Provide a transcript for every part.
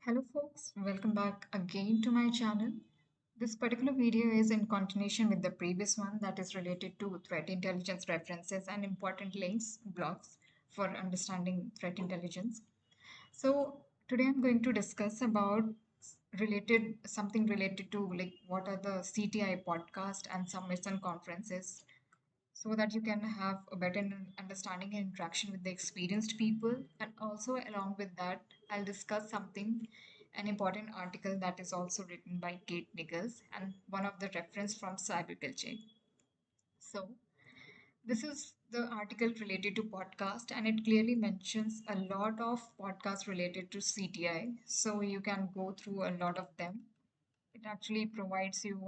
Hello folks, welcome back again to my channel. This particular video is in continuation with the previous one that is related to threat intelligence references and important links, blogs for understanding threat intelligence. So today I'm going to discuss about something related to like what are the CTI podcast and summits and conferences so that you can have a better understanding and interaction with the experienced people. And also, along with that, I'll discuss something, an important article that is also written by Kate Nichols and one of the reference from cyberculture. So, this is the article related to podcast, and it clearly mentions a lot of podcasts related to CTI. So, you can go through a lot of them. It actually provides you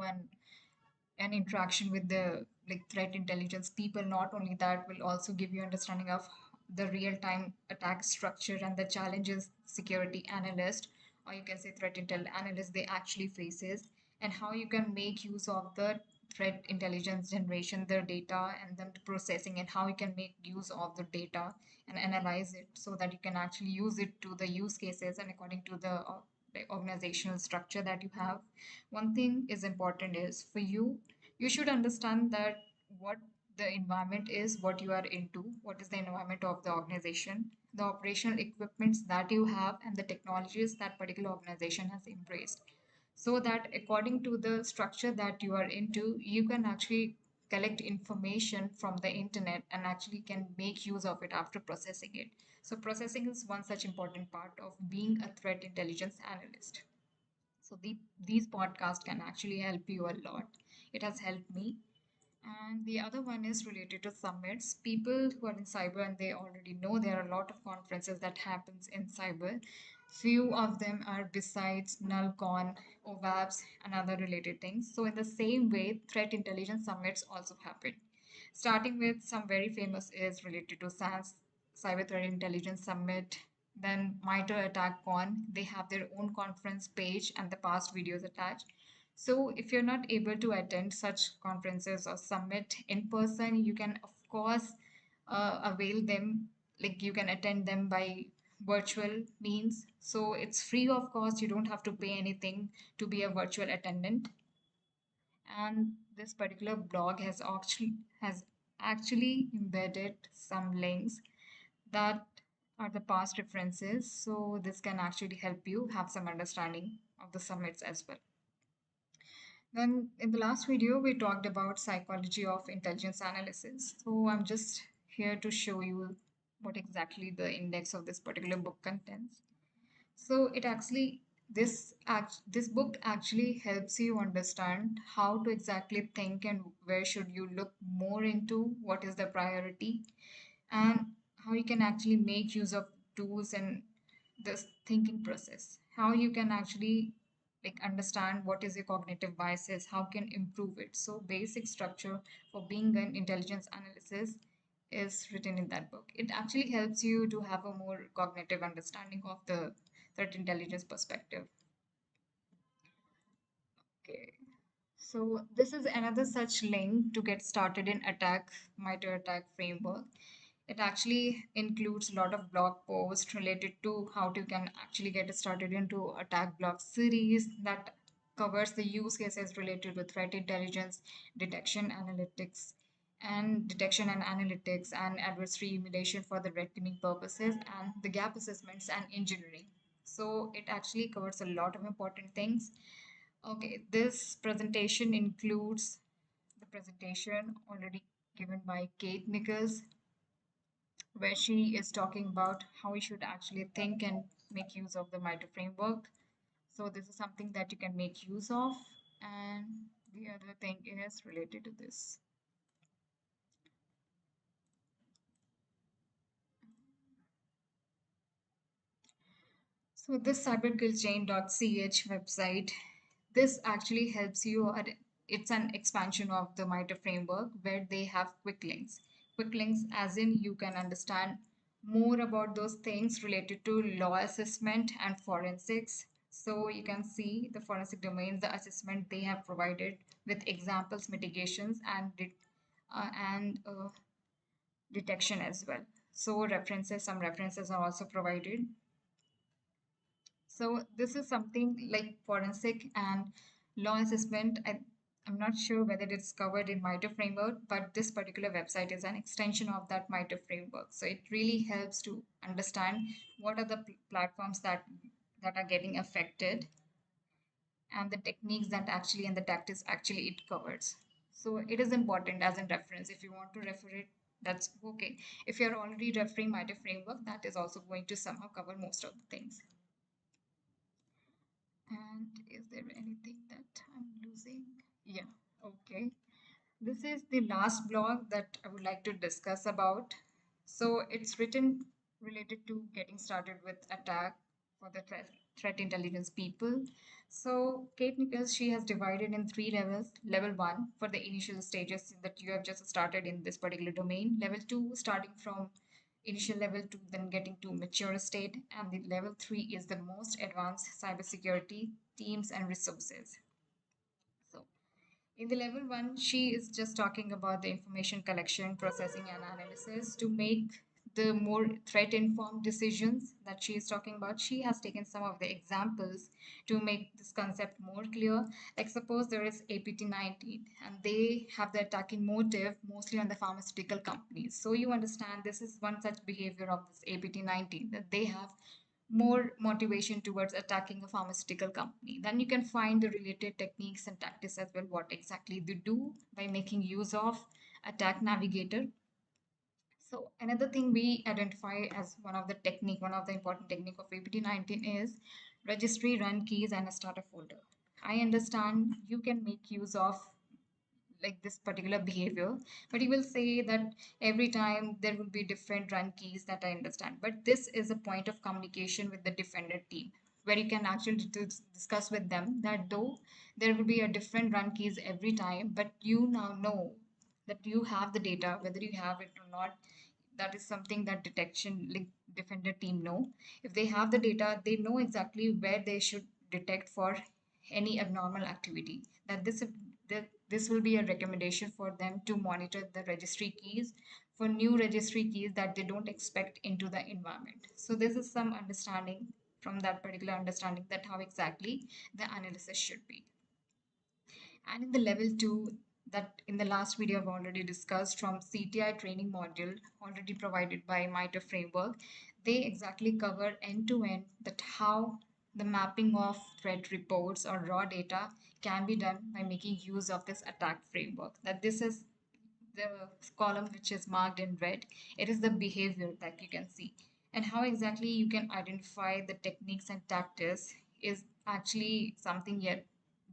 an interaction with the like threat intelligence people. Not only that, will also give you understanding of the real time attack structure and the challenges security analyst, or you can say threat intel analyst, they actually faces, and how you can make use of the threat intelligence generation, the data and then the processing, and how you can make use of the data and analyze it so that you can actually use it to the use cases and according to the organizational structure that you have. One thing is important is for you, you should understand that what the environment is, what you are into, what is the environment of the organization, the operational equipments that you have, and the technologies that particular organization has embraced. So that according to the structure that you are into, you can actually collect information from the internet and actually can make use of it after processing it. So processing is one such important part of being a threat intelligence analyst. So these podcasts can actually help you a lot. It has helped me. And the other one is related to summits. People who are in cyber and they already know there are a lot of conferences that happens in cyber. Few of them are besides NullCon, OVAPs, and other related things. So in the same way, threat intelligence summits also happen. Starting with some very famous is related to SANS, Cyber Threat Intelligence Summit, then MITRE Attack Con. They have their own conference page and the past videos attached. So if you're not able to attend such conferences or summit in person, you can of course avail them, like you can attend them by virtual means. So it's free of cost. You don't have to pay anything to be a virtual attendant. And this particular blog has actually embedded some links that are the past references, so this can actually help you have some understanding of the summits as well. Then in the last video we talked about psychology of intelligence analysis, so I'm just here to show you what exactly the index of this particular book contains. So it actually this book actually helps you understand how to exactly think and where should you look more into, what is the priority, and how you can actually make use of tools and this thinking process. How you can actually like understand what is your cognitive biases, how can improve it. So basic structure for being an intelligence analysis is written in that book. It actually helps you to have a more cognitive understanding of the threat intelligence perspective. Okay. So this is another such link to get started in attack, MITRE attack framework. It actually includes a lot of blog posts related to how you can actually get started into attack blog series that covers the use cases related to threat intelligence, detection analytics, and detection and analytics and adversary emulation for the red teaming purposes and the gap assessments and engineering. So it actually covers a lot of important things. Okay, this presentation includes the presentation already given by Kate Nichols, where she is talking about how we should actually think and make use of the MITRE framework. So this is something that you can make use of. And the other thing is related to this. So this cyberkillchain.ch website, this actually helps you it's an expansion of the MITRE framework where they have quick links. Quick links as in you can understand more about those things related to law assessment and forensics. So you can see the forensic domains, the assessment they have provided with examples, mitigations, and detection as well. So references, some references are also provided. So this is something like forensic and law assessment. I'm not sure whether it's covered in MITRE framework, but this particular website is an extension of that MITRE framework. So it really helps to understand what are the platforms that are getting affected and the techniques that actually and the tactics actually it covers. So it is important as a reference. If you want to refer it, that's okay. If you're already referring MITRE framework, that is also going to somehow cover most of the things. And is there anything that I'm losing? Yeah, okay. This is the last blog that I would like to discuss about. So it's written related to getting started with attack for the threat intelligence people. So Kate Nichols, she has divided in three levels. Level one for the initial stages that you have just started in this particular domain. Level two, starting from initial level two, then getting to mature state. And the level three is the most advanced cybersecurity teams and resources. So in the level one, she is just talking about the information collection, processing, and analysis to make the more threat informed decisions that she is talking about. She has taken some of the examples to make this concept more clear. Like, suppose there is APT-19 and they have the attacking motive mostly on the pharmaceutical companies. So, you understand this is one such behavior of this APT-19 that they have more motivation towards attacking a pharmaceutical company. Then you can find the related techniques and tactics as well, what exactly they do by making use of attack navigator. So another thing we identify as one of the technique, one of the important technique of APT-19 is registry run keys and a starter folder. I understand you can make use of like this particular behavior, but he will say that every time there will be different run keys, that I understand, but this is a point of communication with the defender team where you can actually discuss with them that though there will be a different run keys every time, but you now know that you have the data whether you have it or not. That is something that detection like defender team know. If they have the data, they know exactly where they should detect for any abnormal activity. This will be a recommendation for them to monitor the registry keys for new registry keys that they don't expect into the environment. So this is some understanding from that particular understanding that how exactly the analysis should be. And in the level two, that in the last video I've already discussed from CTI training module already provided by MITRE framework, they exactly cover end to end that how the mapping of threat reports or raw data can be done by making use of this attack framework. That this is the column which is marked in red. It is the behavior that you can see. And how exactly you can identify the techniques and tactics is actually something yet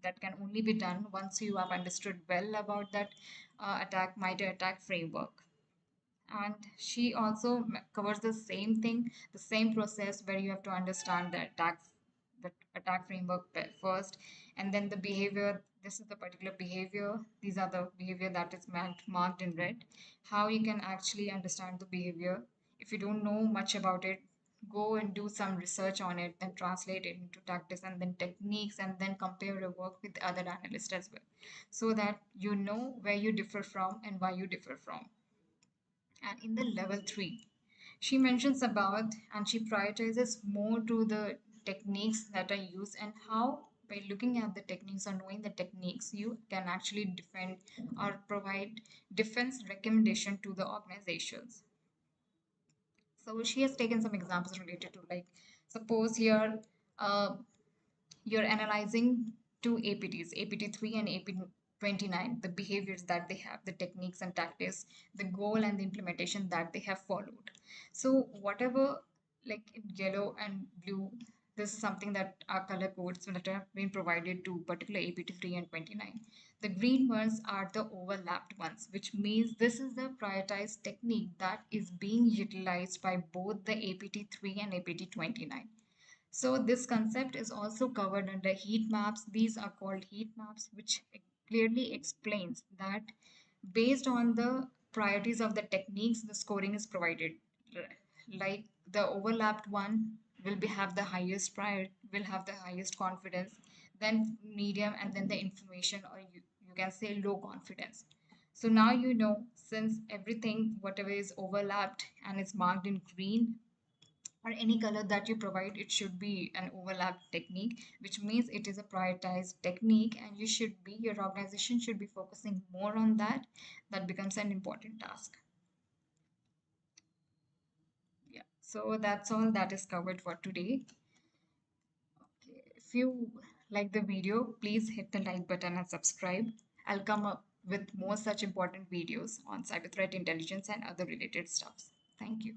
that can only be done once you have understood well about that attack MITRE attack framework. And she also covers the same thing, the same process where you have to understand the attack framework first, and then the behavior. This is the particular behavior. These are the behavior that is marked in red. How you can actually understand the behavior. If you don't know much about it, go and do some research on it, then translate it into tactics and then techniques, and then compare your work with other analysts as well, so that you know where you differ from and why you differ from. And in the level three, she mentions about and she prioritizes more to the techniques that are used and how by looking at the techniques or knowing the techniques you can actually defend or provide defense recommendation to the organizations. So she has taken some examples related to like suppose here uh, you're analyzing two APTs, APT3 and APT29, the behaviors that they have, the techniques and tactics, the goal and the implementation that they have followed. So whatever, like in yellow and blue, this is something that are color codes that have been provided to particular APT3 and 29. The green ones are the overlapped ones, which means this is the prioritized technique that is being utilized by both the APT3 and APT29. So this concept is also covered under heat maps. These are called heat maps, which clearly explains that based on the priorities of the techniques, the scoring is provided. Like the overlapped one have the highest prior, will have the highest confidence, then medium, and then the information, or you can say low confidence. So now you know since everything, whatever is overlapped and is marked in green, or any color that you provide, it should be an overlap technique, which means it is a prioritized technique, and your organization should be focusing more on that. That becomes an important task. Yeah. So that's all that is covered for today. Okay. If you like the video, please hit the like button and subscribe. I'll come up with more such important videos on cyber threat intelligence and other related stuffs. Thank you.